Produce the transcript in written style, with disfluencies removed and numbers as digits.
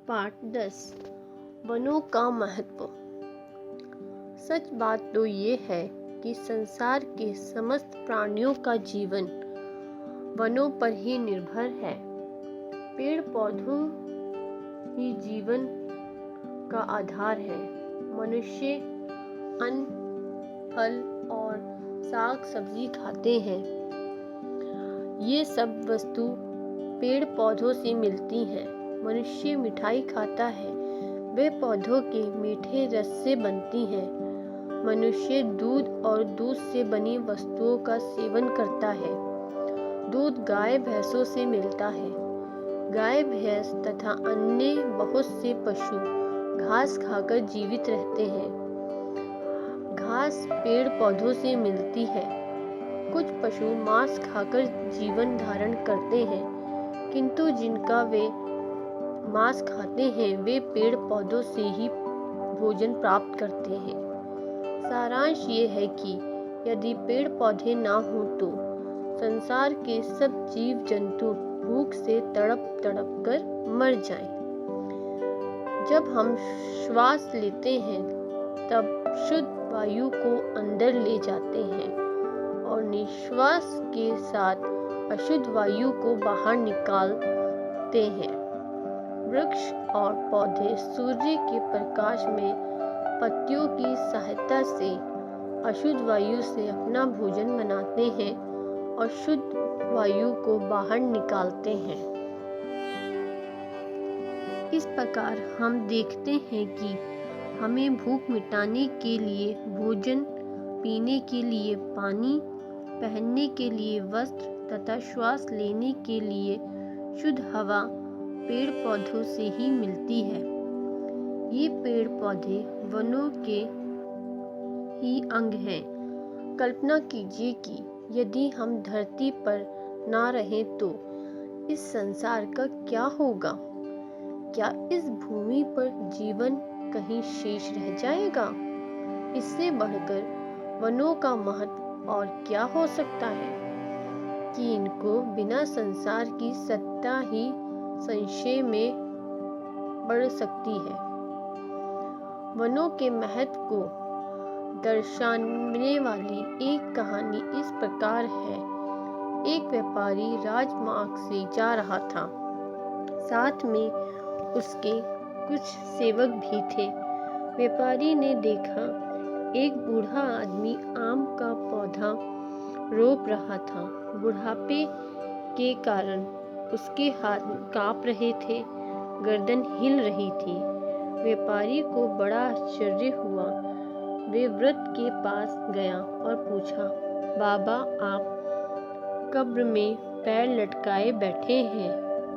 पाठ 10 वनों का महत्व। सच बात तो ये है कि संसार के समस्त प्राणियों का जीवन वनों पर ही निर्भर है। पेड़ पौधों ही जीवन का आधार है। मनुष्य अन्न, फल और साग सब्जी खाते हैं। ये सब वस्तु पेड़ पौधों से मिलती हैं। मनुष्य मिठाई खाता है, वे पौधों के मीठे रस से बनती हैं। मनुष्य दूध और दूध से बनी वस्तुओं का सेवन करता है। दूध गाय भैंसों से मिलता है। गाय भैंस तथा अन्य बहुत से पशु घास खाकर जीवित रहते हैं। घास पेड़ पौधों से मिलती है। कुछ पशु मांस खाकर जीवन धारण करते हैं, किंतु जिनका वे मांस खाते हैं वे पेड़ पौधों से ही भोजन प्राप्त करते हैं। सारांश ये है कि यदि पेड़ पौधे ना हो तो संसार के सब जीव जंतु भूख से तड़प तड़प कर मर जाएं। जब हम श्वास लेते हैं तब शुद्ध वायु को अंदर ले जाते हैं और निश्वास के साथ अशुद्ध वायु को बाहर निकालते हैं। वृक्ष और पौधे सूर्य के प्रकाश में पत्तियों की सहायता से अशुद्ध वायु से अपना भोजन बनाते हैं और शुद्ध वायु को बाहर निकालते हैं। इस प्रकार हम देखते हैं कि हमें भूख मिटाने के लिए भोजन, पीने के लिए पानी, पहनने के लिए वस्त्र तथा श्वास लेने के लिए शुद्ध हवा पेड़ पौधों से ही मिलती है। ये पेड़ पौधे वनों के ही अंग हैं। कल्पना कीजिए कि यदि हम धरती पर ना रहें तो इस संसार का क्या होगा? क्या इस भूमि पर जीवन कहीं शेष रह जाएगा? इससे बढ़कर वनों का महत्व और क्या हो सकता है कि इनको बिना संसार की सत्ता ही संशय में बढ़ सकती है। वनों के महत्व को दर्शाने वाली एक कहानी इस प्रकार है। एक व्यापारी राजमार्ग से जा रहा था। साथ में उसके कुछ सेवक भी थे। व्यापारी ने देखा एक बूढ़ा आदमी आम का पौधा रोप रहा था। बुढ़ापे के कारण उसके हाथ कांप रहे थे, गर्दन हिल रही थी। व्यापारी को बड़ा आश्चर्य हुआ। वे वृद्ध के पास गया और पूछा, बाबा, आप कब्र में पैर लटकाए बैठे हैं,